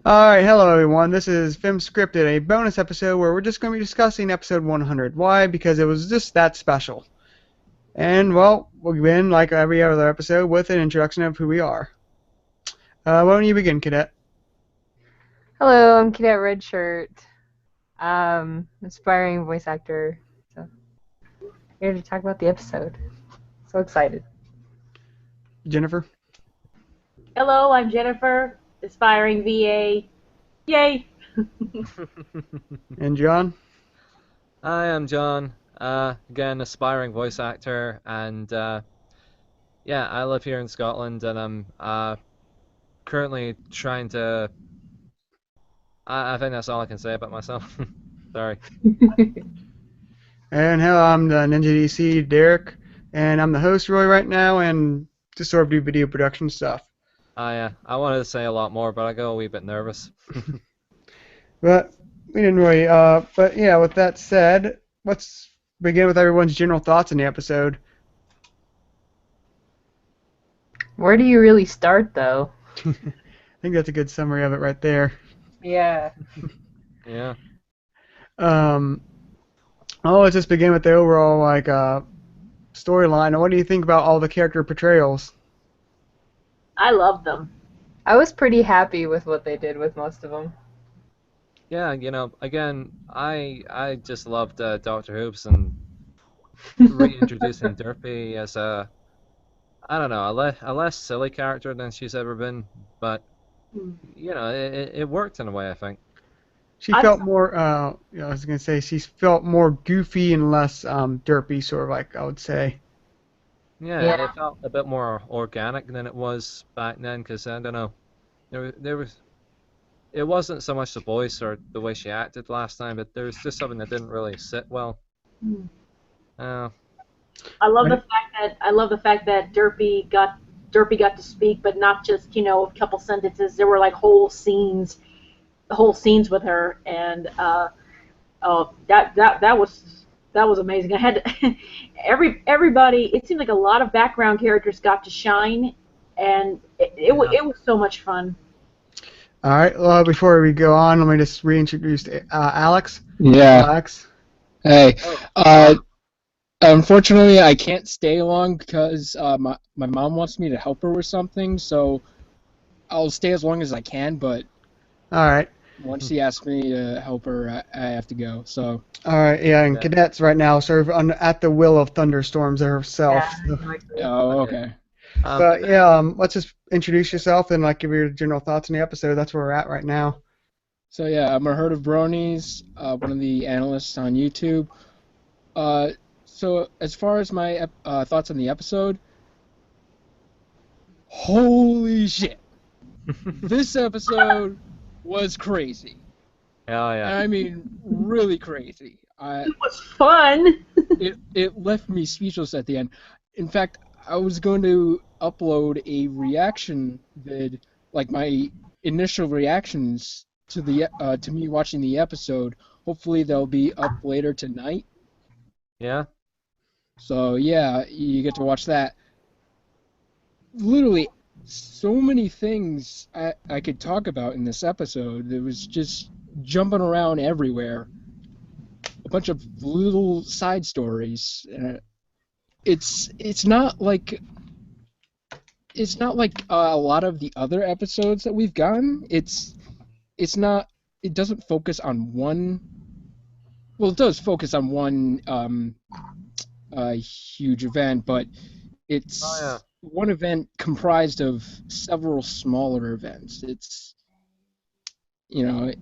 Alright, hello everyone. This is FimScripted, a bonus episode where we're just going to be discussing episode 100. Why? Because it was just that special. And, well, we'll begin, like every other episode, with an introduction of who we are. Why don't you begin, Cadet? Hello, I'm Cadet Redshirt. Aspiring voice actor. So here to talk about the episode. So excited. Jennifer? Hello, I'm Jennifer, aspiring VA. Yay! And John? Hi, I'm John. Again, aspiring voice actor, and yeah, I live here in Scotland, and I'm currently trying to. I think that's all I can say about myself. Sorry. And hello, I'm the Ninja DC, Derek, and I'm the host really right now, and just sort of do video production stuff. I wanted to say a lot more, but I got a wee bit nervous. But we didn't really, but yeah, with that said, let's begin with everyone's general thoughts on the episode. Where do you really start, though? I think that's a good summary of it right there. Yeah. Yeah. Let's just begin with the overall storyline. What do you think about all the character portrayals? I love them. I was pretty happy with what they did with most of them. Yeah, again, I just loved Dr. Hoops and reintroducing Derpy as a, I don't know, a less silly character than she's ever been, but it worked in a way, I think. She felt more, I was going to say, she felt more goofy and less derpy, sort of like, I would say. Yeah, it felt a bit more organic than it was back then, because, I don't know, it wasn't so much the voice or the way she acted last time, but there was just something that didn't really sit well. I love the fact that Derpy got to speak, but not just a couple sentences. There were like whole scenes with her, and that was amazing. I had everybody. It seemed like a lot of background characters got to shine, and it was so much fun. All right. Well, before we go on, let me just reintroduce Alex. Yeah. Alex. Hey. Unfortunately, I can't stay long because my mom wants me to help her with something, so I'll stay as long as I can, but All right. once she asks me to help her, I have to go. So. All right. Yeah, and Cadet's right now sort of at the will of thunderstorms herself. Yeah. Oh, okay. But yeah, let's just introduce yourself and give your general thoughts on the episode. That's where we're at right now. So yeah, I'm a herd of bronies, one of the analysts on YouTube. So as far as my thoughts on the episode, holy shit, this episode was crazy. Oh, yeah. I mean, really crazy. It was fun. It left me speechless at the end. In fact, I was going to upload a reaction vid, like my initial reactions to to me watching the episode. Hopefully they'll be up later tonight. Yeah? So yeah, you get to watch that. Literally, so many things I could talk about in this episode. It was just jumping around everywhere. A bunch of little side stories. It's not like a lot of the other episodes that we've gotten. It doesn't focus on one. Well, it does focus on one huge event, but it's one event comprised of several smaller events. It's The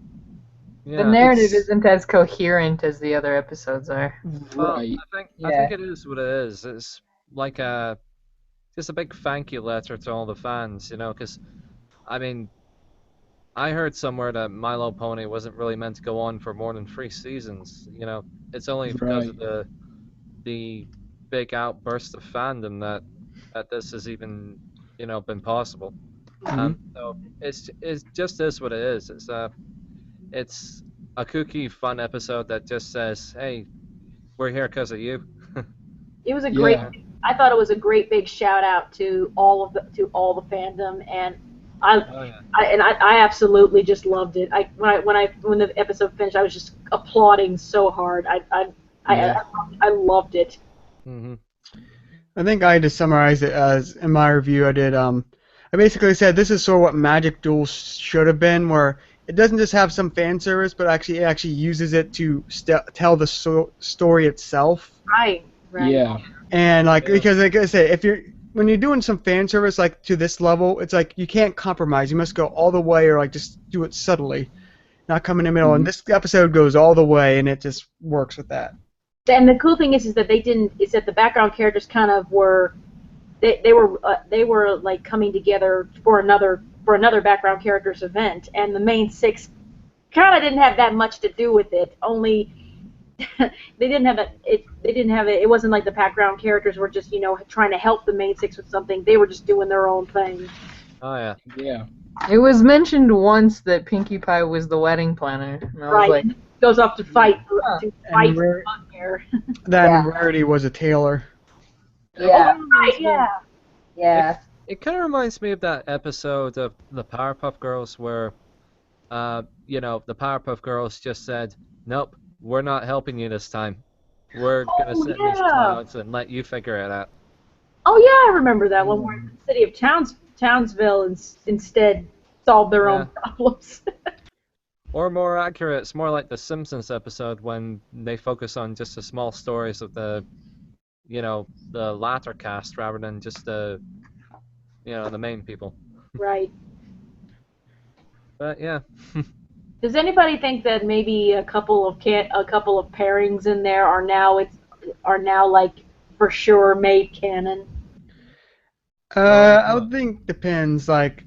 narrative isn't as coherent as the other episodes are. Right. I think it is what it is. It's like just a big thank you letter to all the fans, because, I mean, I heard somewhere that My Little Pony wasn't really meant to go on for more than 3 seasons. It's only because of the big outburst of fandom that this has even, been possible. So it's just is what it is. It's a kooky, fun episode that just says, "Hey, we're here because of you." It was a great. I thought it was a great big shout out to all the fandom, and Oh, yeah. I absolutely just loved it. When the episode finished, I was just applauding so hard. I loved it. Mm-hmm. I think I just summarized it as in my review. I basically said this is sort of what Magic Duel should have been, where it doesn't just have some fan service, but it actually uses it to tell the story itself. Right. Yeah. And Yeah. because like I said, when you're doing some fan service like to this level, it's like you can't compromise. You must go all the way, or like just do it subtly, not come in the middle. And this episode goes all the way, and it just works with that. And the cool thing is that the background characters kind of were, they were like coming together for another background characters event, and the main six kind of didn't have that much to do with it. Only they didn't have it. It wasn't like the background characters were just trying to help the main six with something. They were just doing their own thing. Oh, yeah. Yeah. It was mentioned once that Pinkie Pie was the wedding planner. And I was like, Goes off to fight And Bugbear. then Rarity was a tailor. yeah, Right, yeah. yeah. It kind of reminds me of that episode of the Powerpuff Girls where, the Powerpuff Girls just said, "Nope, we're not helping you this time. We're gonna sit in these clouds and let you figure it out." Oh yeah, I remember that one where the city of Townsville instead solved their own problems. Or more accurate, it's more like the Simpsons episode when they focus on just the small stories of the latter cast rather than just the main people. Right. But yeah. Does anybody think that maybe a couple of pairings in there are now like for sure made canon? I would think depends. Like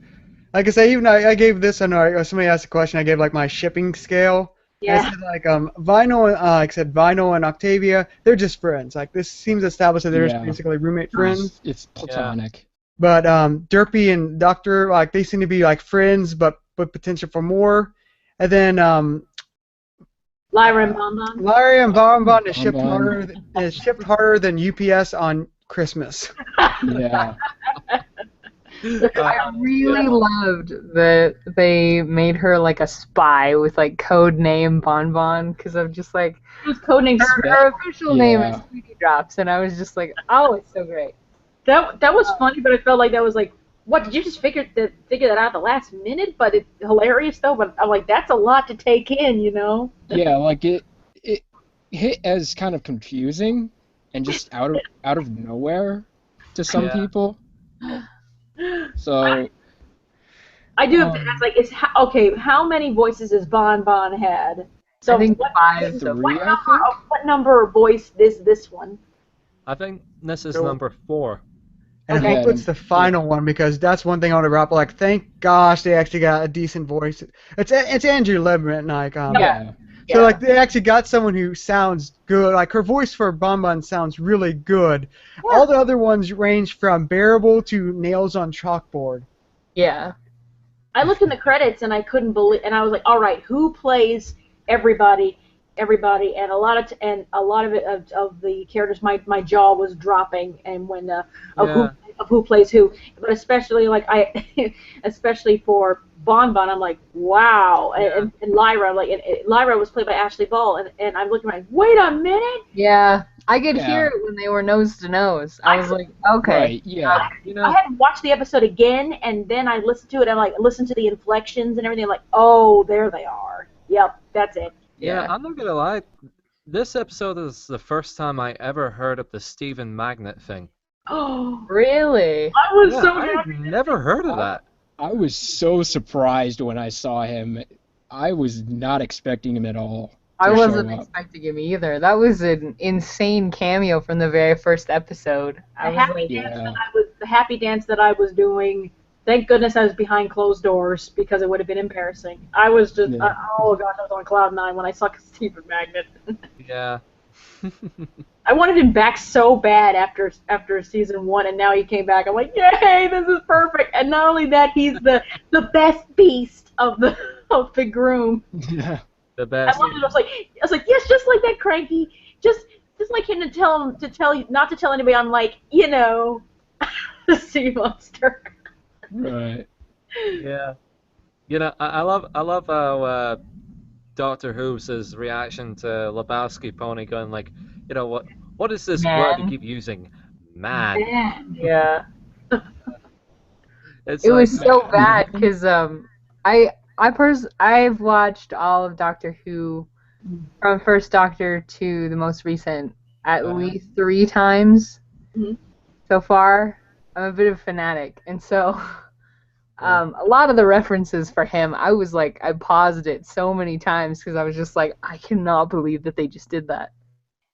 I say, even I gave this. I know somebody asked a question. I gave like my shipping scale. Yeah. And I said like Vinyl, like I said, Vinyl and Octavia, they're just friends. Like this seems established that they're just basically roommate friends. It's platonic. But Derpy and Doctor, like they seem to be like friends, but with potential for more. And then Lyra and Bonbon. Lyra and Bonbon is shipped harder than UPS on Christmas. Yeah. I really loved that they made her like a spy with like code name Bonbon, because I'm just like, Whose codename? her official name is Sweetie Drops, and I was just like, oh, it's so great. That was funny, but I felt like that was like, what, did you just figure that out at the last minute? But it's hilarious though. But I'm like, that's a lot to take in, Yeah, like it hit as kind of confusing and just out of nowhere to some people. So I do have to ask, like, how many voices has Bonbon had? So I think 5. what number voice is this one? I think this is number 4. And I hope it's the final one, because that's one thing I want to wrap up. Like, thank gosh they actually got a decent voice. It's Andrew Libman, like So like they actually got someone who sounds good. Like her voice for Bonbon sounds really good. Yeah. All the other ones range from bearable to nails on chalkboard. Yeah. I looked in the credits and I couldn't believe, and I was like, all right, who plays everybody? And a lot of the characters, my jaw was dropping, and when who plays who, but especially especially for Bonbon, I'm like, wow, and Lyra, Lyra was played by Ashley Ball, and I'm looking like, wait a minute. Yeah, I could hear it when they were nose to nose. I was like, okay. Right, yeah. I had to watch the episode again, and then I listened to it, and listened to the inflections and everything. I'm like, oh, there they are. Yep, that's it. Yeah, I'm not gonna lie. This episode is the first time I ever heard of the Stephen Magnet thing. Oh, really? I was so happy. I've never heard of that. I was so surprised when I saw him. I was not expecting him at all. I wasn't expecting him either. That was an insane cameo from the very first episode. The happy dance that I was doing. Thank goodness I was behind closed doors, because it would have been embarrassing. I was just, oh gosh, I was on cloud 9 when I saw Stephen Magnet. Yeah. I wanted him back so bad after season 1, and now he came back. I'm like, yay, this is perfect. And not only that, he's the best beast of the groom. Yeah. The best. I was like, yes, just like that, Cranky. Just like him not to tell anybody. I'm like, the sea monster. Right. Yeah. I love how Doctor Who's reaction to Lebowski Pony going like, what is this word you Man. keep using? Man. Yeah. It's It like, was so Man. bad because I've watched all of Doctor Who from first Doctor to the most recent at uh, least 3 times Mhm. so far. I'm a bit of a fanatic, and so yeah. a lot of the references for him, I was like, I paused it so many times because I was just like, I cannot believe that they just did that.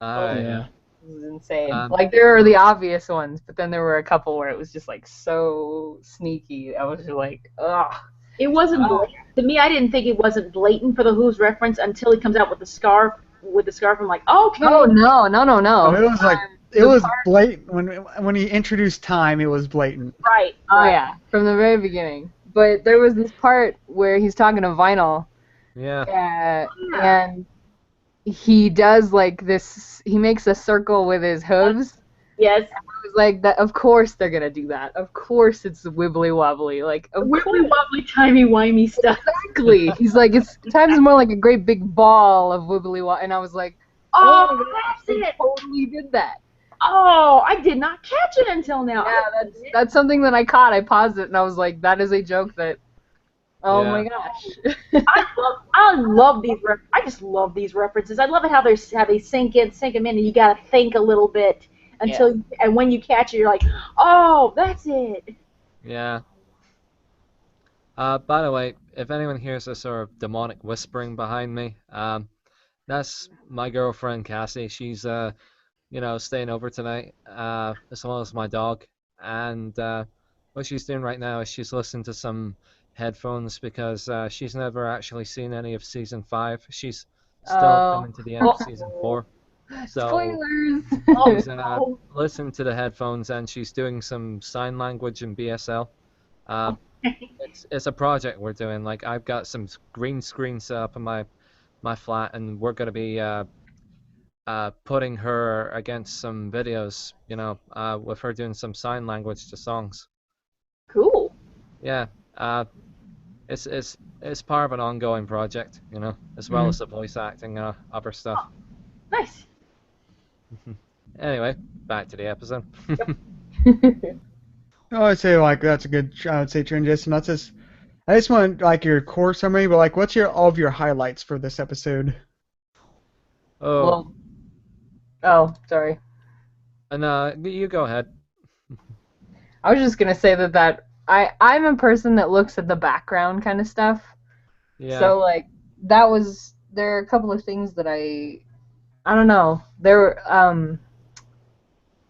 Yeah. Yeah. This is insane. Um, Like there are the obvious ones, but then there were a couple where it was just like so sneaky. I was just like, ugh. It wasn't blatant. To me, I didn't think it wasn't blatant for the Who's reference until he comes out with the scarf. With the scarf, I'm like, okay. Oh no, no, no, Oh, no. it was like it The was part, blatant when he introduced time. It was blatant. Right. oh Right. yeah, from the very beginning. But there was this part where he's talking to Vinyl, yeah. and he does like this. He makes a circle with his hooves. Yes. I was like, that. Of course they're gonna do that. Of course it's wibbly wobbly. Like, of Wibbly course. wobbly, timey wimey stuff. Exactly. He's like, it's times more like a great big ball of wibbly wobbly, and I was like, Oh, oh my gosh, that's they it. totally did that. Oh, I did not catch it until now. Yeah, that's something that I caught. I paused it and I was like, that is a joke that. Oh Yeah. my gosh. I love these. I just love these references. I love it how they sink them in, and you gotta think a little bit until, and when you catch it, you're like, oh, that's it. Yeah. By the way, if anyone hears a sort of demonic whispering behind me, that's my girlfriend Cassie. She's staying over tonight, as well as my dog. And what she's doing right now is she's listening to some headphones because she's never actually seen any of season 5. She's still Oh. coming to the end of season 4. So Spoilers. she's listening to the headphones and she's doing some sign language and BSL. Uh, it's a project we're doing. Like I've got some green screen set up in my flat, and we're gonna be putting her against some videos, with her doing some sign language to songs. Cool. Yeah, it's part of an ongoing project, as well as the voice acting and other stuff. Nice. Anyway, back to the episode. Oh, I'd say like that's a good. I would say transition. I just want like your core summary, but like, what's all of your highlights for this episode? Oh, Well, oh, sorry. and you go ahead. I was just gonna say that I'm a person that looks at the background kind of stuff. Yeah. So like there are a couple of things that I don't know.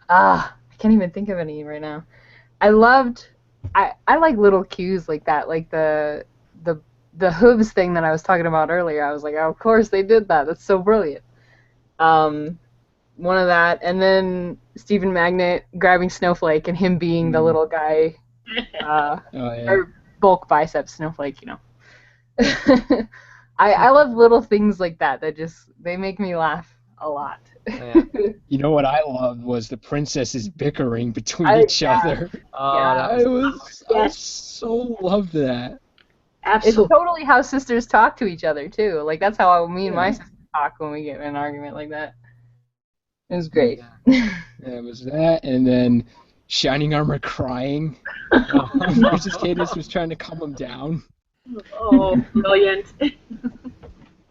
I can't even think of any right now. I like little cues like that, like the hooves thing that I was talking about earlier. I was like, oh, of course they did that. That's so brilliant. One of that, and then Stephen Magnet grabbing Snowflake and him being the little guy, Oh yeah. or bulk biceps Snowflake, I love little things like that just they make me laugh a lot. Yeah. You know what I loved was the princesses bickering between I- each yeah. other. Oh, Yeah. that I was was so loved that. It's Absolutely. totally how sisters talk to each other too. Like that's how me and my Yeah. sister talk when we get in an argument like that. It was great. Yeah, it was that, and then Shining Armor crying. Versus Cadence was trying to calm him down. Oh, brilliant.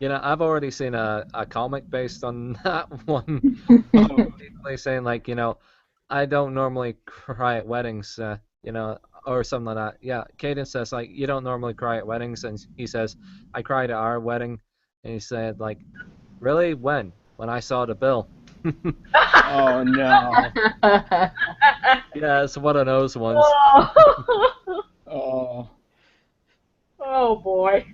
I've already seen a comic based on that one. Oh, Basically saying like, I don't normally cry at weddings, or something like that. Yeah, Cadence says like, you don't normally cry at weddings, and he says, I cried at our wedding, and he said like, really? When? When I saw the bill. oh no. Yeah, it's one of those ones. Oh. Oh. Oh boy.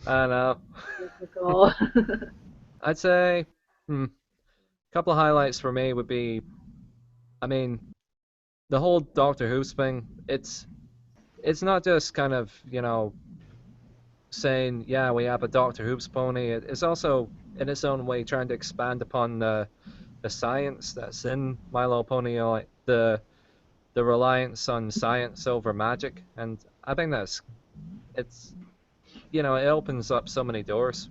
I know. Typical. I'd say, a couple of highlights for me would be, I mean, the whole Doctor Who thing. It's not just kind of, saying, yeah, we have a Doctor Who's pony. It's also, in its own way, trying to expand upon the science that's in My Little Pony. Like the reliance on science over magic, and I think it's it opens up so many doors.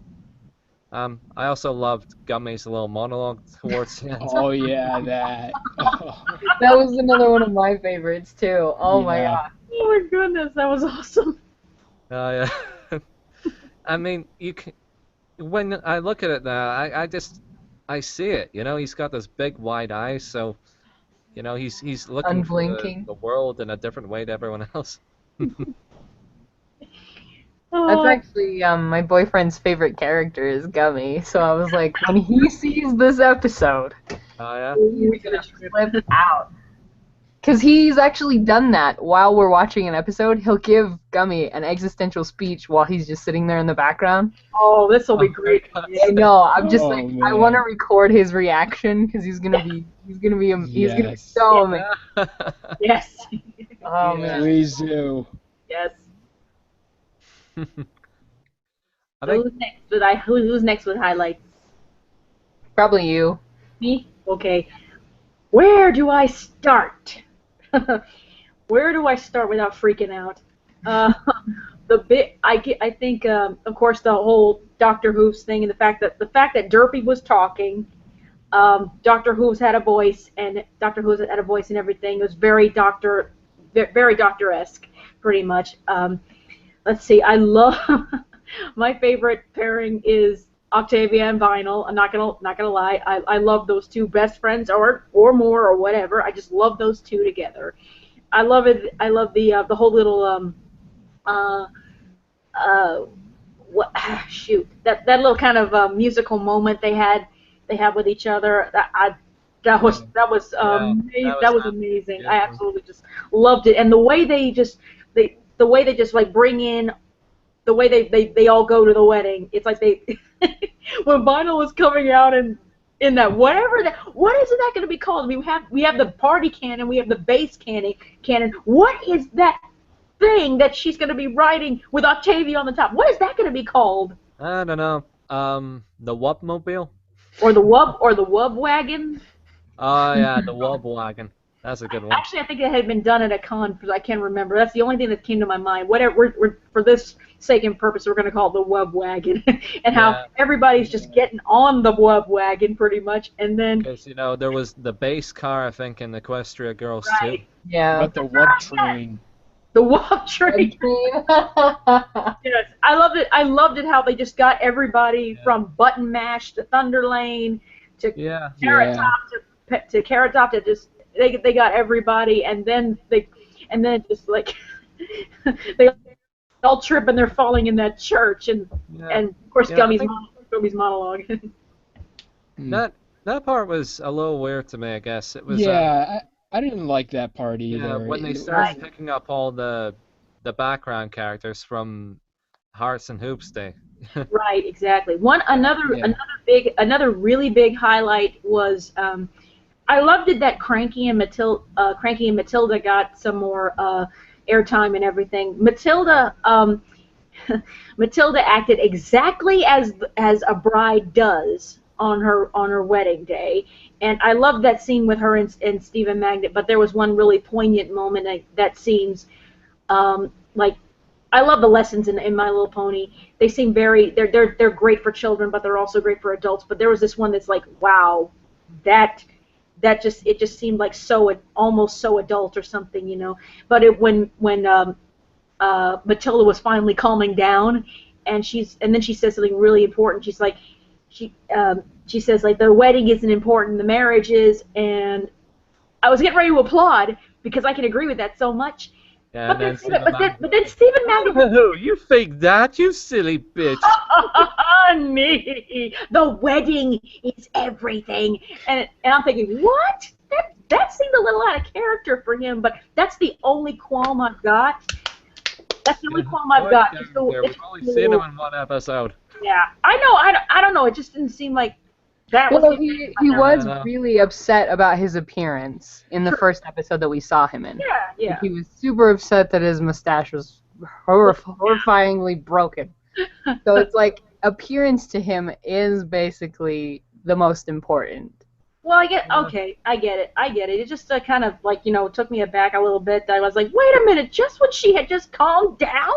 I also loved Gummy's little monologue towards the end. Oh yeah, that. Oh, That was another one of my favorites too. Oh my yeah. god. Oh my goodness, that was awesome. Yeah. I mean, when I look at it now, I see it. He's got those big wide eyes, so he's looking for Unblinking. the world in a different way to everyone else. That's Oh, actually my boyfriend's favorite character is Gummy. So I was like, when he sees this episode, Oh yeah. he's gonna flip out. Because he's actually done that while we're watching an episode. He'll give Gummy an existential speech while he's just sitting there in the background. oh, this will be Oh, great. I know. I'm just Oh, like, I man. want to record his reaction because he's gonna be Yes. so amazing. Yes. Oh Yeah. man. Please do. Yes. I So think who's next with highlights? Probably you. Me? Okay. Where do I start? Where do I start without freaking out? I think of course the whole Doctor Who's thing and the fact that Derpy was talking. Doctor Who's had a voice and everything. It was very Doctor-esque, pretty much. Let's see. I love my favorite pairing is Octavia and Vinyl. I'm not gonna lie. I love those two best friends or more or whatever. I just love those two together. I love it. I love the whole little that little kind of musical moment they had with each other. That was amazing. Yeah. I absolutely just loved it, and the way they just like bring in the way they all go to the wedding. It's like they when Vinyl was coming out and in that what is that going to be called? We have the party cannon, we have the bass cannon. What is that thing that she's going to be riding with Octavia on the top? What is that going to be called? I don't know. The Wubmobile? Or the Wub wagon? Oh yeah, the Wub wagon. That's a good one. Actually, I think it had been done at a con, because I can't remember. That's the only thing that came to my mind. Whatever, we're for this sake and purpose, we're going to call it the Wub wagon, and how everybody's just getting on the Wub wagon pretty much, and then Because there was the base car, I think, in Equestria Girls Right. too. Yeah. But the Wub train. the Wub train. Yes, I loved it. I loved it how they just got everybody from Button Mash to Thunder Lane to Yeah. Carrot Top to Carrot Top to just they got everybody, and then just like they all trip and they're falling in that church, and of course Yeah, I Gummy's think- monologue. That part was a little weird to me, I guess. It was Yeah, I didn't like that part either. when they It started was- picking up all the background characters from Hearts and Hoops Day. Right, exactly. Another really big highlight was I loved it that Cranky and Matilda got some more airtime and everything. Matilda acted exactly as a bride does on her wedding day, and I loved that scene with her and Stephen Magnet. But there was one really poignant moment that seems like. I love the lessons in My Little Pony. They seem they're great for children, but they're also great for adults. But there was this one that's like, wow, it just seemed like almost so adult or something. But when Matilda was finally calming down, and then she says something really important. She's like, she says like the wedding isn't important, the marriage is, and I was getting ready to applaud because I can agree with that so much. Yeah, But then Stephen Magnet. Oh, you think that, you silly bitch. Honey, the wedding is everything, and I'm thinking, what? That seemed a little out of character for him, but that's the only qualm I've got. That's the only qualm I've got. We've only seen him in one episode. Yeah, I know. I don't know. It just didn't seem like that was. Well, he was know. really upset about his appearance in the first episode that we saw him in. Yeah. He was super upset that his mustache was horrifyingly broken. So it's like appearance to him is basically the most important. Well, I get it. It just kind of like, took me aback a little bit. I was like, wait a minute, just when she had just calmed down?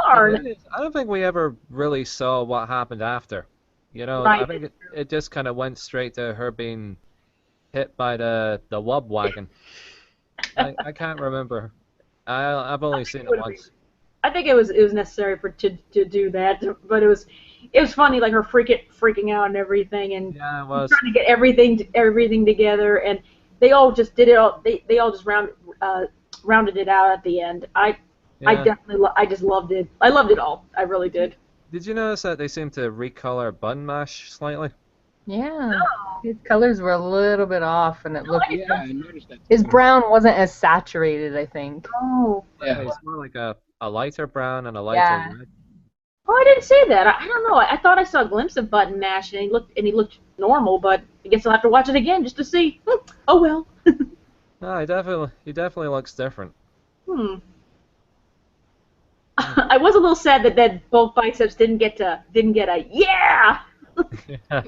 Darn. I don't think we ever really saw what happened after. I Right. think it just kind of went straight to her being hit by the wub wagon. I can't remember. I've only seen it once. I think it was necessary to do that, but it was funny, like her freaking out and everything, and Yeah, it was. trying to get everything together, and they all just did it all. They all just rounded it out at the end. I Yeah. definitely I just loved it. I loved it all. I really did. Did you notice that they seem to recolor Button Mash slightly? Yeah. His colors were a little bit off, and it looked. Yeah, I noticed that. His brown wasn't as saturated, I think. Oh. Yeah. It's more like a lighter brown and a lighter red. Oh, I didn't say that. I don't know. I thought I saw a glimpse of Button Mash, and he looked normal, but I guess I'll have to watch it again just to see. Oh well. No, he definitely looks different. I was a little sad that both biceps didn't get a yeah.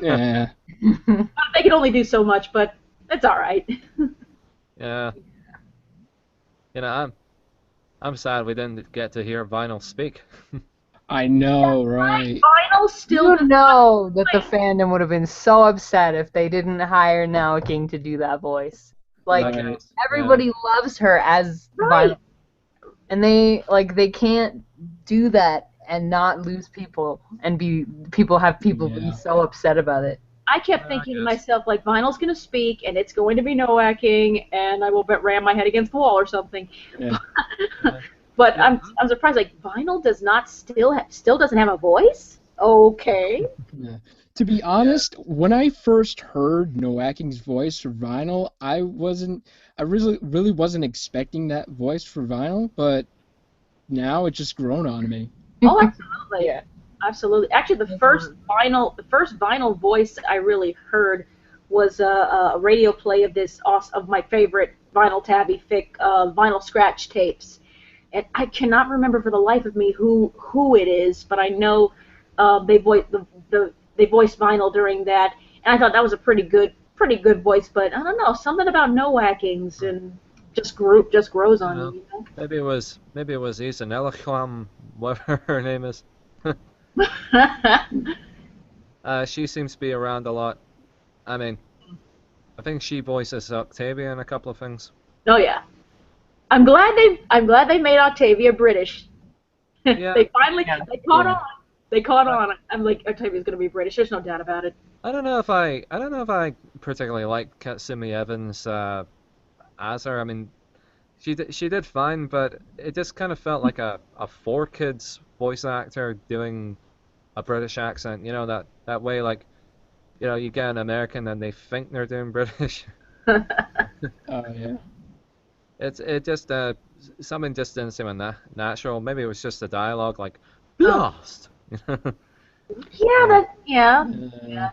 Yeah. They could only do so much, but it's all right. Yeah. I'm sad we didn't get to hear Vinyl speak. I know, right? Final still. You know that the fandom would have been so upset if they didn't hire Now King to do that voice. Like, Right. everybody loves her as Right. Vinyl. And they can't do that and not lose people and be Yeah. so upset about it. I kept thinking to myself, like, Vinyl's going to speak, and it's going to be Noacking, and I will ram my head against the wall or something. Yeah. But I'm surprised, like, Vinyl still doesn't have a voice? Okay. Yeah. To be honest, when I first heard Noaking's voice for Vinyl, I really wasn't expecting that voice for Vinyl, but now it's just grown on me. Oh, absolutely. Yeah. Absolutely. Actually, the first vinyl voice I really heard was a radio play of my favorite Vinyl Tabby Fic vinyl scratch tapes, and I cannot remember for the life of me who it is, but I know they voiced Vinyl during that, and I thought that was a pretty good voice. But I don't know, something about Noackings and just grows on you. You know? Maybe it was Isa Nelliclam, whatever her name is. She seems to be around a lot. I mean, I think she voices Octavia in a couple of things. Oh yeah, I'm glad they made Octavia British. Yeah. They caught on. They caught on. I'm like, Octavia's gonna be British. There's no doubt about it. I don't know if I particularly like Katsumi Evans as her. I mean, she did fine, but it just kind of felt like a 4Kids voice actor doing a British accent. You know, that way, like, you get an American and they think they're doing British. Oh yeah. It just something just didn't seem natural. Maybe it was just the dialogue, like blast. Yeah, Yeah.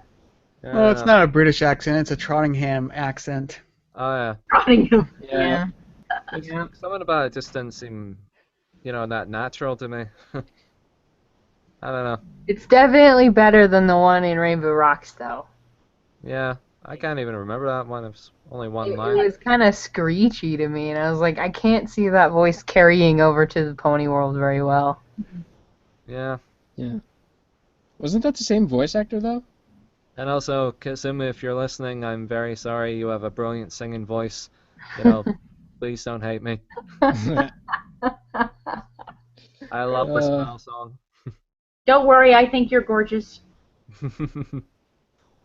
Well, it's not a British accent, it's a Trottingham accent. Oh yeah. Nottingham. Yeah. Something about it just didn't seem, that natural to me. I don't know. It's definitely better than the one in Rainbow Rocks, though. Yeah, I can't even remember that one. It was only one It line. was kind of screechy to me, and I was like, I can't see that voice carrying over to the Pony World very well. Yeah. Yeah. Wasn't that the same voice actor though? And also, Kasumi, if you're listening, I'm very sorry. You have a brilliant singing voice. Please don't hate me. I love the Smile song. Don't worry, I think you're gorgeous.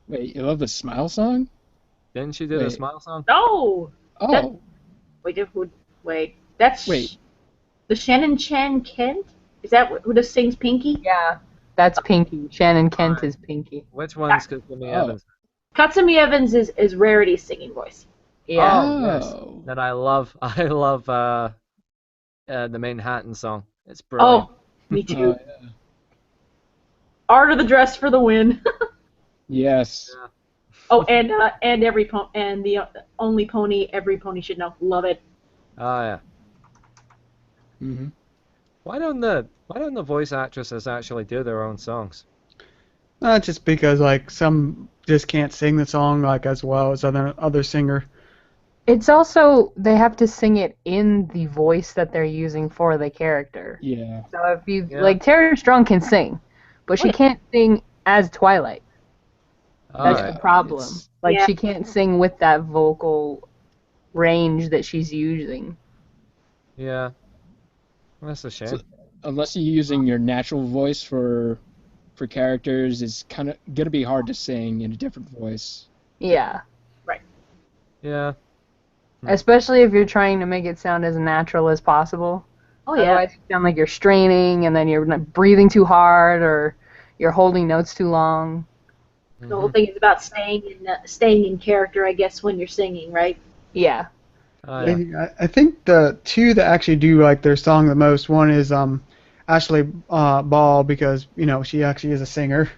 Wait, you love the Smile song? Didn't she do the Wait. Smile song? No. Oh. Wait. That's the Shannon Chan Kent. Is that who just sings Pinky? Yeah, that's Pinky. Shannon Kent is Pinky. Which one's Kasumi Evans? Katsumi Evans is Rarity's singing voice. Yeah. Oh, yes. Oh. That I love the Manhattan song. It's brilliant. Oh, me too. Oh, yeah. Art of the Dress for the win. Yes. Yeah. Oh, and the only pony every pony should know. Love it. Oh yeah. Mm-hmm. Why don't the voice actresses actually do their own songs? Not just because, like, some just can't sing the song like as well as other singer. It's also they have to sing it in the voice that they're using for the character. Yeah. So if you Yeah. like Tara Strong can sing, but she can't sing as Twilight. That's Alright. the problem. It's- Like Yeah. she can't sing with that vocal range that she's using. Yeah. That's a shame. So- unless you're using your natural voice for characters, it's kind of gonna be hard to sing in a different voice. Yeah. Yeah. Especially if you're trying to make it sound as natural as possible. Oh yeah. Otherwise, you sound like you're straining, and then you're not breathing too hard, or you're holding notes too long. The whole thing is about staying in character, I guess, when you're singing, right? Yeah. Oh, yeah. I think the two that actually do like their song the most, one is Ashley Ball, because she actually is a singer.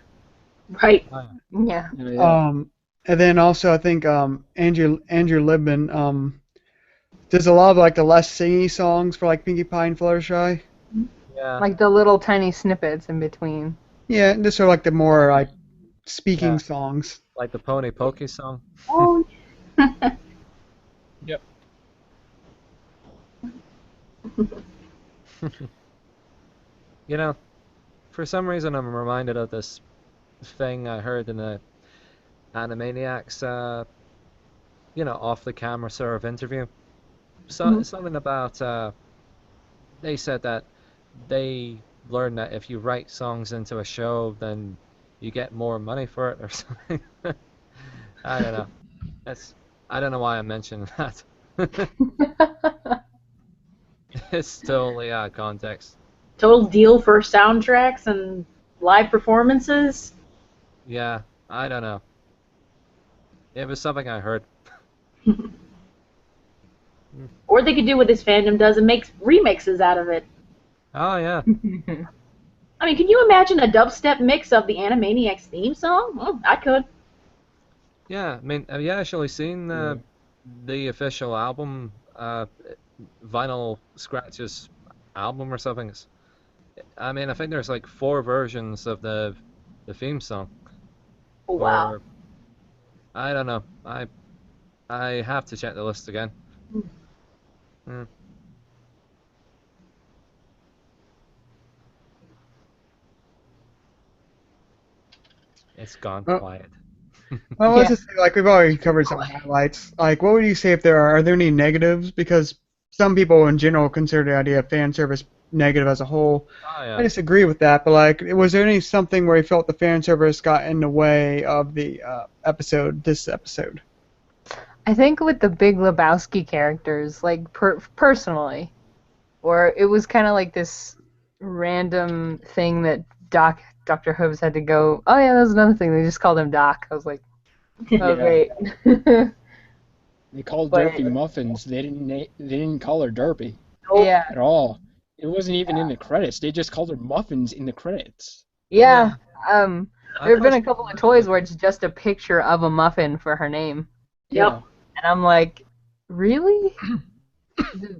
Right. Oh, yeah. Yeah. Yeah. And then also I think Andrew Libman does a lot of like the less singy songs for like Pinkie Pie and Fluttershy. Yeah. Like the little tiny snippets in between. Yeah, and just sort of like the more like speaking Yeah. songs. Like the Pony Pokey song. Oh. Yep. For some reason I'm reminded of this thing I heard in the Animaniacs, off the camera sort of interview. Something about, they said that they learned that if you write songs into a show, then you get more money for it or something. I don't know. I don't know why I'm mentioning that. It's totally out of context. Total deal for soundtracks and live performances. Yeah, I don't know. It was something I heard. Or they could do what this fandom does and make remixes out of it. Oh, yeah. I mean, can you imagine a dubstep mix of the Animaniacs theme song? Oh, I could. Yeah, I mean, have you actually seen the official album, Vinyl Scratches album or something? I mean, I think there's like 4 versions of the theme song. Oh, wow. Or, I don't know. I have to check the list again. Mm. It's gone Oh. quiet. Well, let's Yeah. just say, like we've already covered some highlights. Like, what would you say if are there any negatives? Because some people in general consider the idea of fan service negative as a whole. Oh, I yeah. disagree with that, but like, was there any something where you felt the fan service got in the way of the this episode? I think with the Big Lebowski characters, like personally, or it was kind of like this random thing that Dr. Hobbs had to go. Oh yeah, that was another thing. They just called him Doc. I was like, oh Yeah. great. They called But- Derpy Muffins. They didn't call her Derpy Yeah, at all. It wasn't even in the credits. They just called her Muffins in the credits. yeah. I There have been a thought- couple of toys where it's just a picture of a muffin for her name, Yep. and I'm like, really?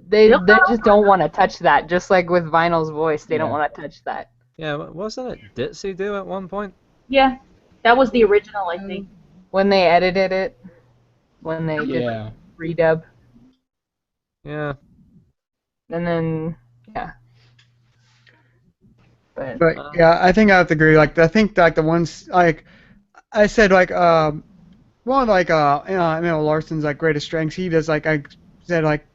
They just don't want to touch that. Just like with Vinyl's voice, they don't Yeah. want to touch that. Yeah, wasn't it Ditsy Do at one point? Yeah, that was the original, I think. When they edited it, when they did Yeah. redub, Yeah. and then yeah. But But yeah, I think I have to agree. Like, I think like the ones like I said, like one of like Emil Larson's like greatest strengths. He does like I said like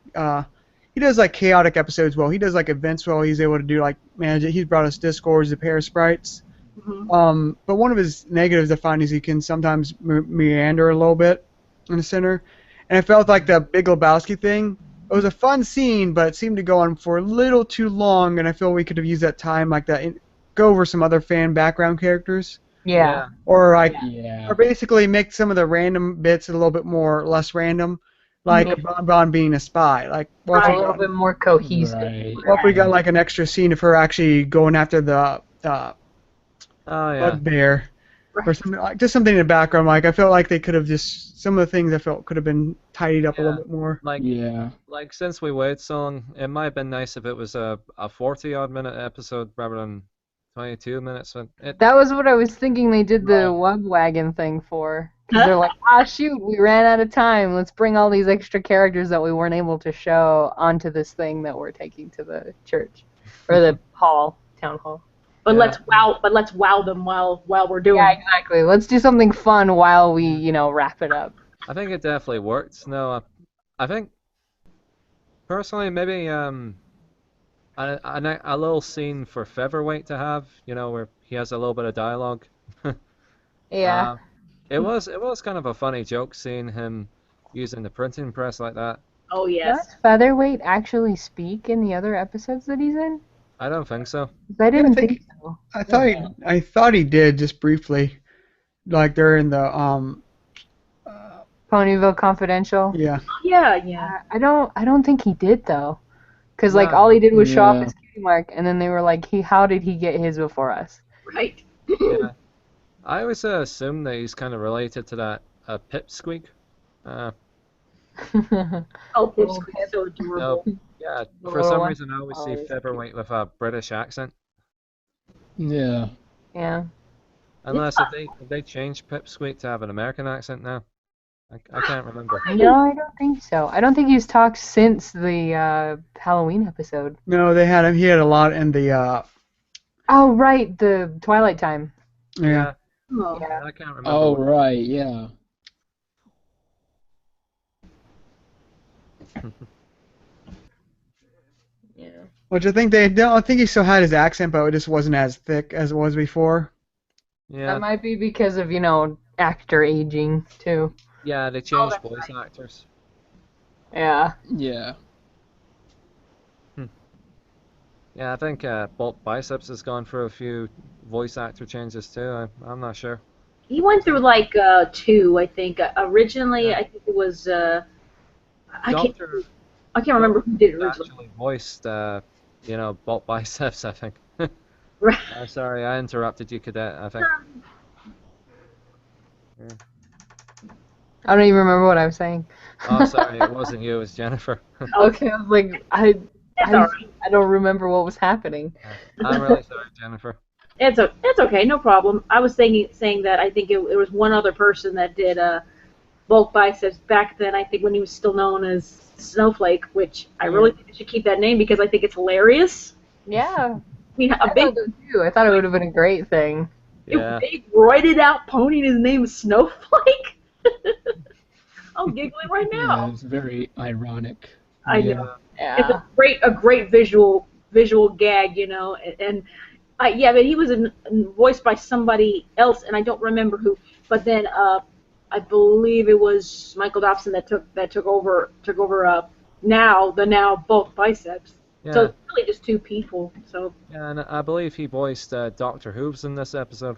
he does like chaotic episodes well. He does like events well. He's able to do like manage it. He's brought us Discords, the pair of sprites. Mhm. But one of his negatives I find is he can sometimes meander a little bit in the center. And I felt like the Big Lebowski thing. It was a fun scene, but it seemed to go on for a little too long, and I feel we could have used that time like that, go over some other fan background characters, yeah. or like, Yeah. or basically make some of the random bits a little bit more less random, like Bon Bon being a spy. Like, what A if, little bit more cohesive. Right. what if we got like an extra scene of her actually going after the Oh, yeah. bugbear, or something like just something in the background. Like, I felt like they could have just some of the things I felt could have been tidied up a little bit more. Like, Yeah. like since we wait so long, it might have been nice if it was a 40-odd minute episode rather than 22 minutes. That was what I was thinking they did the web wagon thing for. Because they're like, shoot, we ran out of time. Let's bring all these extra characters that we weren't able to show onto this thing that we're taking to the church. Or the town hall. But let's wow them while we're doing. Yeah, exactly. Let's do something fun while we, wrap it up. I think it definitely worked. No, I think personally maybe a little scene for Featherweight to have, where he has a little bit of dialogue. Yeah. It was kind of a funny joke seeing him using the printing press like that. Oh yes. Does Featherweight actually speak in the other episodes that he's in? I don't think so. I didn't think so. I thought he did just briefly, like during the Ponyville Confidential. Yeah. Yeah. I don't think he did though, because No. all he did was show off his cutie mark, and then they were like, how did he get his before us? Right. Yeah. I always assume that he's kind of related to that Pipsqueak. Oh, Pipsqueak's so adorable. No, yeah, The for little some one? reason I always see Oh. Featherweight with a British accent. Yeah. Yeah. Unless if they changed Pipsqueak to have an American accent now. I can't remember. No, I don't think so. I don't think he's talked since the Halloween episode. No, they had him. He had a lot in the Oh, right, the Twilight Time. yeah. Oh. Yeah. I can't remember. Oh, what- right, yeah. Yeah. Which I think I think he still had his accent, but it just wasn't as thick as it was before. Yeah, That might be because of, actor aging, too. yeah, they changed that's voice actors. Yeah. Yeah. Yeah, I think Bolt Biceps has gone through a few voice actor changes too. I'm not sure. He went through two, I think. Originally, I think it was. I Doctor can't remember who did it originally. actually voiced, Bolt Biceps, I think. Right. Sorry, I interrupted you, Cadet. I think. I don't even remember what I was saying. Oh, sorry, it wasn't you. It was Jennifer. Okay, I was like, It's all right. I don't remember what was happening. I'm really sorry, Jennifer. It's okay, no problem. I was saying that I think it was one other person that did bulk biceps back then. I think when he was still known as Snowflake, which I really think they should keep that name because I think it's hilarious. Yeah. I mean, I thought so too. I thought it would have been a great thing. Yeah. big roided out pony and his name is Snowflake. I'm giggling right Yeah, now. it's very ironic. I Yeah. know. Yeah. It's a great visual gag, and but he was voiced by somebody else, and I don't remember who. But then I believe it was Michael Dobson that took over now bulk biceps. Yeah. So it's really just two people. So Yeah, and I believe he voiced Doctor Hooves in this episode.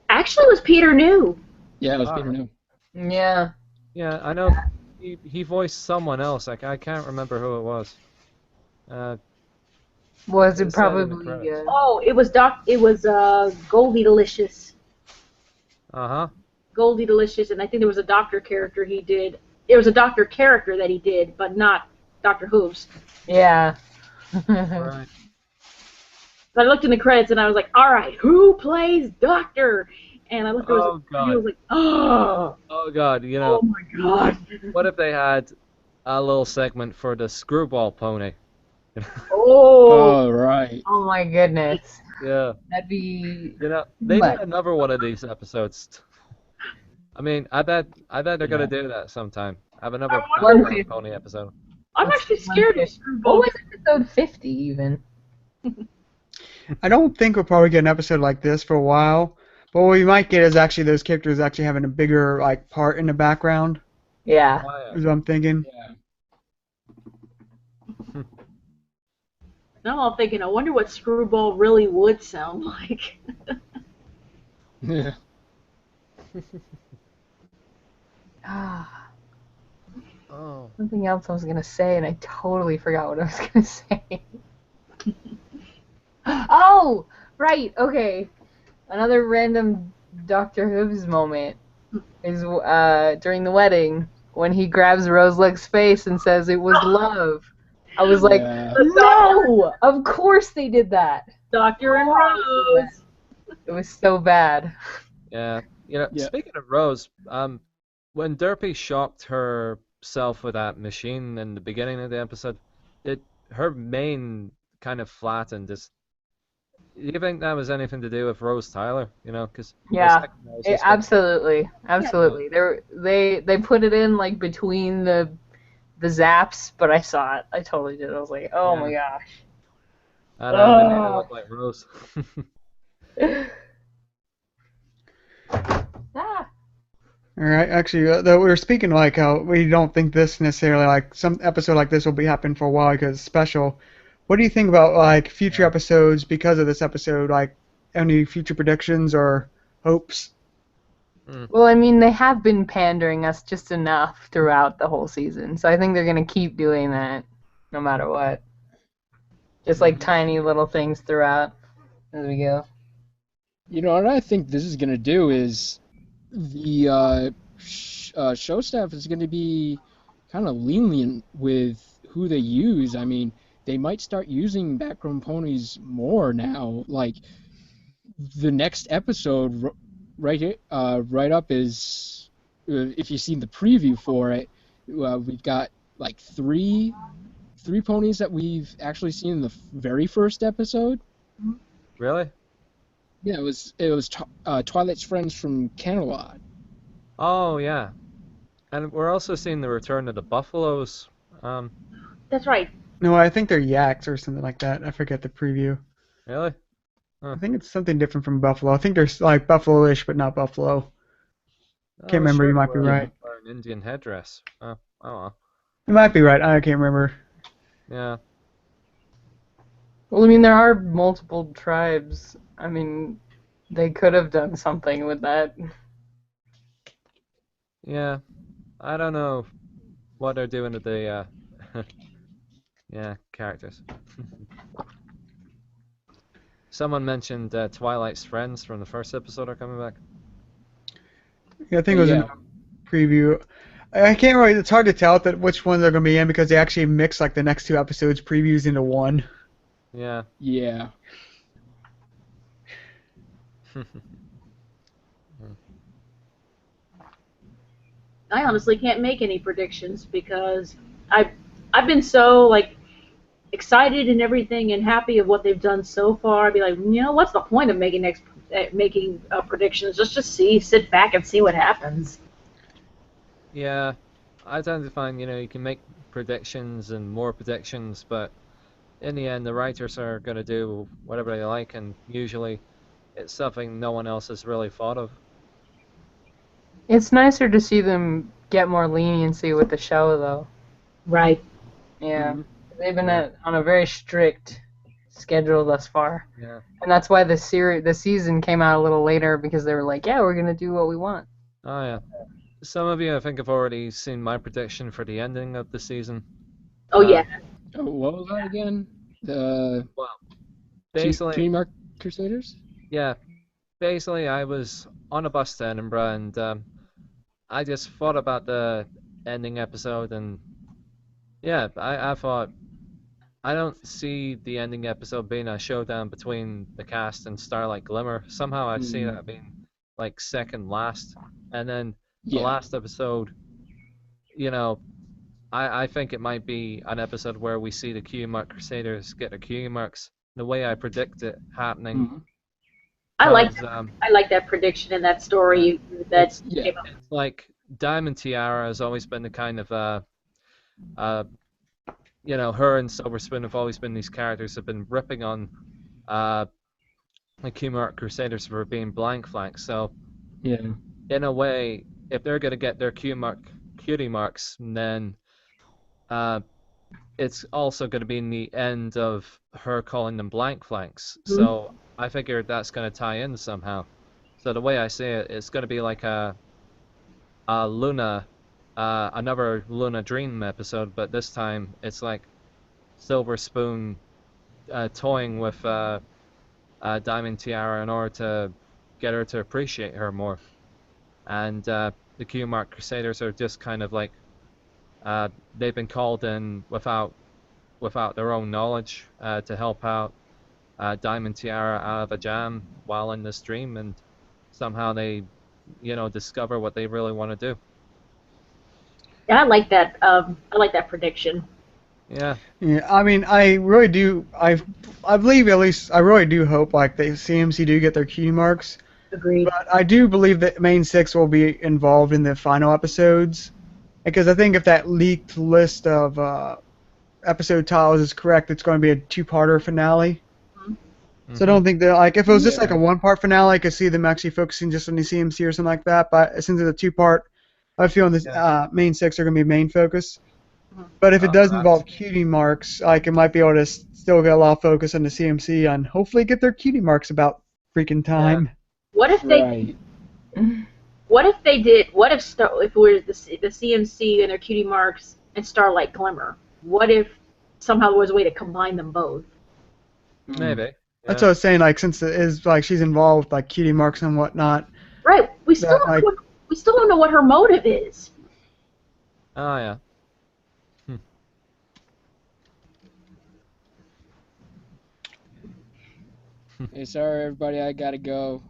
actually, it was Peter New. Yeah, it was Ah. Peter New. Yeah. Yeah, I know he voiced someone else. I can't remember who it was. Was it It said in the probably? credits. Oh, it was Goldie Delicious. Uh-huh. Goldie Delicious, and I think there was a doctor character he did. There was a doctor character that he did, but not Dr. Hooves. Yeah. Right. So I looked in the credits and I was like, all right, who plays Doctor? And I looked, Oh, and I was like, oh, Oh God, oh my God. what if they had a little segment for the screwball pony? Oh, Oh, right. Oh my goodness. Yeah. That'd be. They But- need another one of these episodes. I mean, I bet they're gonna do that sometime. Have another One Batman pony episode. I'm actually scared of What Screwball. was episode 50 even? I don't think we'll probably get an episode like this for a while. But what we might get is actually those characters actually having a bigger part in the background. Yeah. Oh, Is what I'm thinking. Yeah. Now I'm thinking, I wonder what Screwball really would sound like. Yeah. Ah, Oh. something else I was gonna say, and I totally forgot what I was gonna say. Oh, right. Okay. Another random Dr. Hooves moment is during the wedding when he grabs Roseleg's face and says it was love. I was like, Yeah. no! Of course they did that. Doctor and Rose. It was so bad. Yeah, Yeah. speaking of Rose, when Derpy shocked herself with that machine in the beginning of the episode, her mane kind of flattened. Do you think that was anything to do with Rose Tyler? Because her Yeah, second nose is quite. absolutely, Yeah. absolutely. They put it in like between the zaps, but I saw it. I totally did. I was like, oh my Yeah, gosh. I know they made her Oh. look like Rose. Ah. All right, actually, though we were speaking like how we don't think this necessarily like some episode like this will be happening for a while because it's special. What do you think about like future Yeah. episodes because of this episode? Like any future predictions or hopes? Mm. Well, I mean, they have been pandering us just enough throughout the whole season, so I think they're gonna keep doing that, no matter what. Just like tiny little things throughout as we go. What I think this is gonna do is the show staff is gonna be kind of lenient with who they use. I mean, they might start using background ponies more now. Like the next episode, right up is if you've seen the preview for it, we've got like three ponies that we've actually seen in the very first episode. Really? Yeah, it was Twilight's friends from Camelot. Oh yeah, and we're also seeing the return of the buffaloes. Um, That's right. No, I think they're yaks or something like that. I forget the preview. really? I think it's something different from buffalo. I think they're like buffalo-ish, but not buffalo. I Can't was remember. sure You they might be were right. wearing Indian headdress. Oh well. You might be right. I can't remember. Yeah. Well, I mean, there are multiple tribes. I mean, they could have done something with that. Yeah. I don't know what they're doing to the yeah, characters. Someone mentioned Twilight's friends from the first episode are coming back. Yeah, I think it was in Yeah. the preview. I can't really. It's hard to tell which ones they're gonna be in because they actually mix like the next two episodes previews into one. Yeah. Yeah. I honestly can't make any predictions because I've been so like excited and everything and happy of what they've done so far. I'd be like, what's the point of making predictions? Just sit back and see what happens. Yeah. I tend to find, you can make predictions and more predictions, but in the end, the writers are going to do whatever they like, and usually it's something no one else has really thought of. It's nicer to see them get more leniency with the show, though. Right. Yeah, Mhm. they've been Yeah. on a very strict schedule thus far, Yeah. and that's why the season came out a little later because they were like, yeah, we're gonna do what we want. Oh, yeah. Some of you, I think, have already seen my prediction for the ending of the season. Oh yeah. Oh, what was that again? The Well, basically, Cutie Mark Crusaders? yeah. Basically, I was on a bus to Edinburgh, and I just thought about the ending episode, and yeah, I thought I don't see the ending episode being a showdown between the cast and Starlight Glimmer. Somehow I see that being like second last, and then the Yeah. last episode, I think it might be an episode where we see the Q Mark Crusaders get their Q marks the way I predict it happening. Mhm. I like 'Cause, I like that prediction and that story that Yeah. came up. it's like Diamond Tiara has always been the kind of her and Silver Spoon have always been these characters have been ripping on the Q Mark Crusaders for being blank flanks. So Yeah. in a way, if they're gonna get their cutie marks, then it's also going to be in the end of her calling them blank flanks. So I figured that's going to tie in somehow. So the way I see it, it's going to be like a Luna, another Luna Dream episode, but this time it's like Silver Spoon toying with Diamond Tiara in order to get her to appreciate her more. And the Q Mark Crusaders are just kind of like they've been called in without their own knowledge to help out diamond tiara out of a jam while in this dream, and somehow they, discover what they really want to do. Yeah, I like that. I like that prediction. Yeah. Yeah, I mean, I really do. I believe, at least I really do hope like the CMC do get their cutie marks. Agreed. But I do believe that main six will be involved in the final episodes, because I think if that leaked list of episode titles is correct, it's going to be a two-parter finale. So I don't think that, like, if it was just like a one-part finale, I could see them actually focusing just on the CMC or something like that. But since it's a two-part, I feel this main six are going to be main focus. But if it does involve cutie marks, like, it might be able to still get a lot of focus on the CMC and hopefully get their cutie marks about freaking time. What if they? What if they did? What if if it were the CMC and their cutie marks and Starlight Glimmer? What if somehow there was a way to combine them both? Maybe. Yeah. That's what I was saying. Like, since it is like she's involved with like cutie marks and whatnot. Right. We still don't know what her motive is. Oh yeah. Hey, sorry everybody, I gotta go.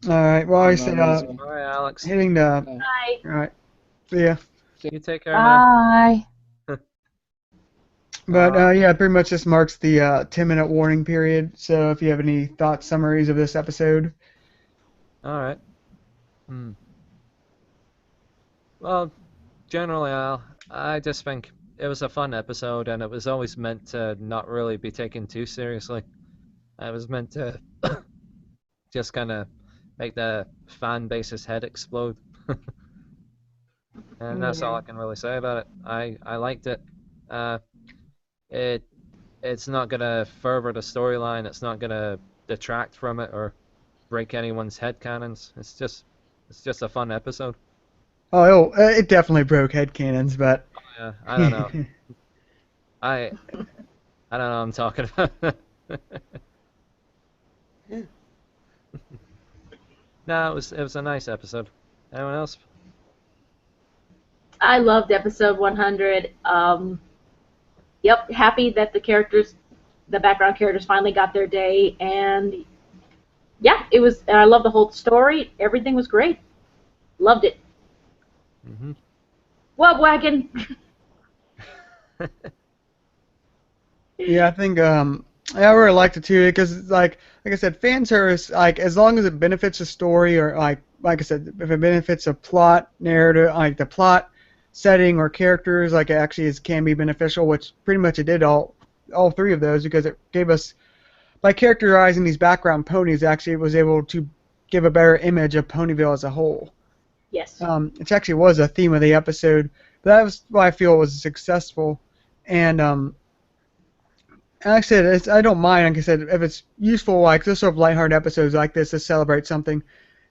All right. Well, I said All right, Alex. hitting the. Bye. All right. See ya. You take care, man. Bye. But yeah, pretty much this marks the 10-minute warning period. So if you have any thoughts, summaries of this episode. All right. Well, generally, I just think it was a fun episode, and it was always meant to not really be taken too seriously. It was meant to just kind of make the fan base's head explode. And that's all I can really say about it. I liked it. It's not gonna further the storyline. It's not gonna detract from it or break anyone's headcanons. It's just a fun episode. Oh, it definitely broke headcanons, but. Yeah, I don't know. I don't know what I'm talking about. No, it was a nice episode. Anyone else? I loved episode 100. Yep, happy that the background characters finally got their day, and yeah, it was. And I love the whole story. Everything was great. Loved it. Wub wagon. Yeah, I think I really liked it too because like I said, fan service, like, as long as it benefits the story, or like I said, if it benefits a plot narrative, like the plot setting or characters, like, it actually can be beneficial, which pretty much it did all three of those, because it gave us, by characterizing these background ponies, actually it was able to give a better image of Ponyville as a whole. Yes. Which actually was a theme of the episode, but that was why I feel it was successful. And like I said, I don't mind, like I said, if it's useful, like this sort of lighthearted episodes like this to celebrate something.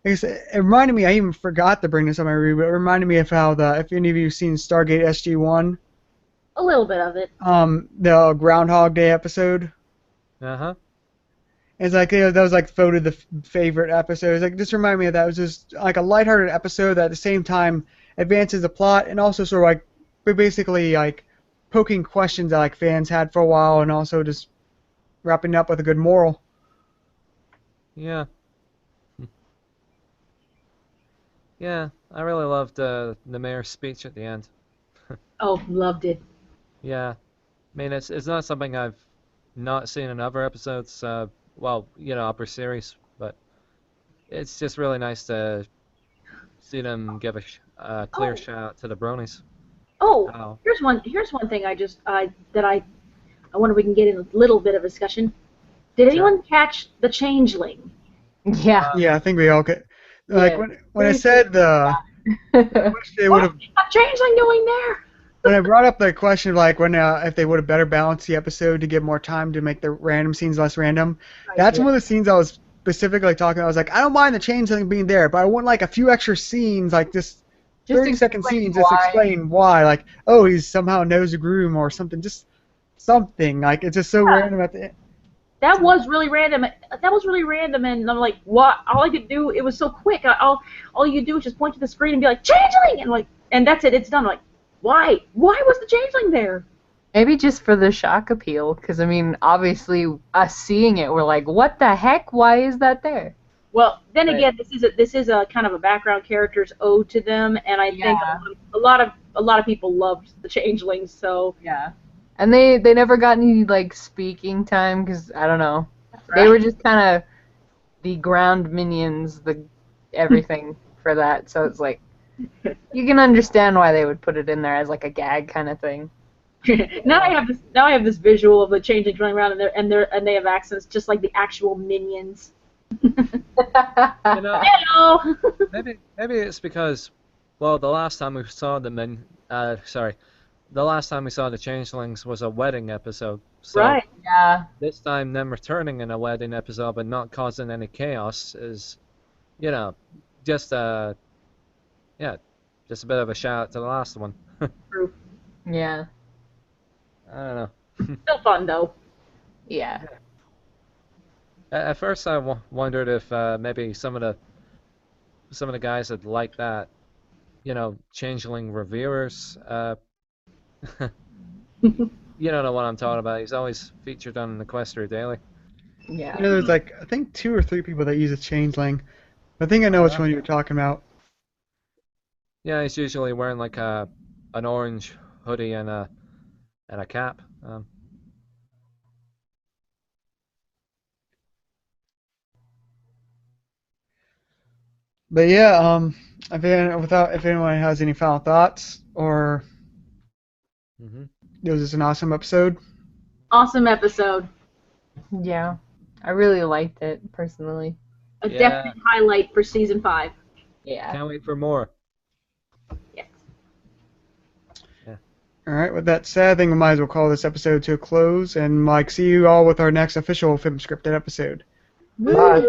Like I said, it reminded me, I even forgot to bring this up in my review, but it reminded me of how if any of you have seen Stargate SG-1. A little bit of it. The Groundhog Day episode. Uh-huh. It's like, that was like voted the favorite episode. It's like, this reminded me of that. It was just like a lighthearted episode that at the same time advances the plot and also sort of like basically like poking questions that like fans had for a while, and also just wrapping up with a good moral. Yeah. Yeah, I really loved the mayor's speech at the end. Oh, loved it. Yeah, I mean, it's not something I've not seen in other episodes. Well, upper series, but it's just really nice to see them give a clear shout out to the bronies. Oh, here's one thing that I wonder if we can get in a little bit of discussion. Did anyone catch the changeling? Yeah. Yeah, I think we all could. Like, when I said I wish they would have. What's changeling doing there? When I brought up the question of like if they would have better balanced the episode to give more time to make the random scenes less random, that's one of the scenes I was specifically talking about. I was like, I don't mind the changeling being there, but I want like a few extra scenes, like just 30-second scenes, just explain why. Like, oh, he somehow knows a groom or something, just something. Like, it's just so random at the end. That was really random. And I'm like, what? All I could do, it was so quick. All you do is just point to the screen and be like, changeling, and that's it. It's done. I'm like, why? Why was the changeling there? Maybe just for the shock appeal, because I mean, obviously, us seeing it, we're like, "What the heck? Why is that there?" Well, then Right. again, this is a kind of a background character's ode to them, and I think Yeah. a lot of people loved the changelings. So Yeah. And they never got any like speaking time because I don't know. They were just kind of the ground minions, the everything for that. So it's like you can understand why they would put it in there as like a gag kind of thing. now I have this visual of the changelings running around, and they have accents just like the actual minions. You know, Hello. maybe it's because, well, the last time we saw the last time we saw the changelings was a wedding episode. So Right. Yeah. this time them returning in a wedding episode but not causing any chaos is, you know, just yeah, just a bit of a shout out to the last one. True. Yeah. I don't know. Still fun though. Yeah. At first, I wondered if maybe some of the guys that like that, you know, changeling reviewers. You don't know what I'm talking about. He's always featured on the Equestria Daily. Yeah. You know, there's like I think 2 or 3 people that use a changeling. I think I know which one you're talking about. Yeah, he's usually wearing like an orange hoodie and a cap. But yeah, if anyone has any final thoughts, or hmm it was just an awesome episode. Awesome episode. Yeah. I really liked it personally. A Yeah. definite highlight for season 5. Yeah. Can't wait for more. Yes. All right. With that said, I think we might as well call this episode to a close, and see you all with our next official FimScripted episode. Bye.